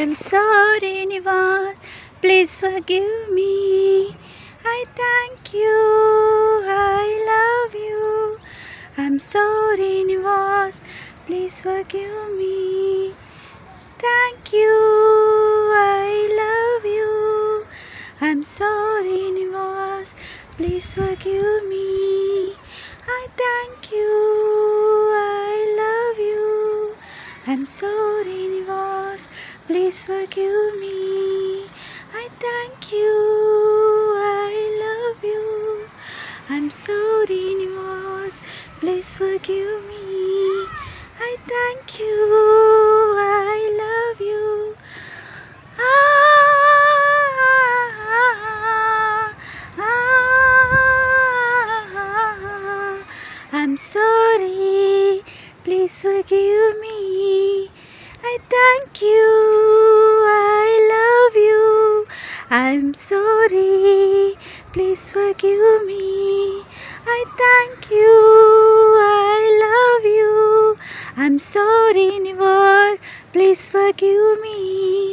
am sorry in advance. Please forgive me. I thank you. I love you. I'm sorry in advance. Please forgive me. Thank you. I love you. I'm sorry in advance. Please forgive me. I thank you. I love you. I'm sorry in advance. Please forgive me. I thank you. I love you. I'm sorry in advance. Please forgive me. I thank you. I love you. I'm sorry, please forgive me. I thank you, I love you. I'm sorry, please forgive me. I thank you, I love you. I'm sorry, universe, please forgive me.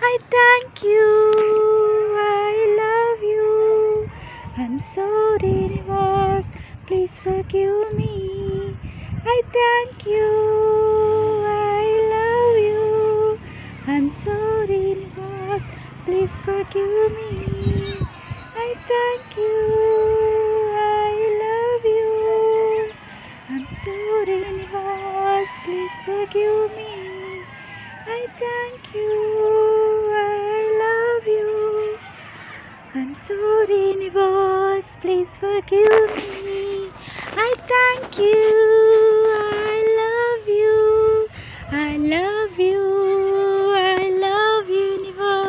I thank you, I love you. I'm sorry, universe, please forgive me. I thank you, I love you. I'm sorry, universe, please forgive me. I thank you, I love you. I'm sorry, universe, please forgive me. I thank you, I love you. I'm sorry, universe, please forgive me. I thank you.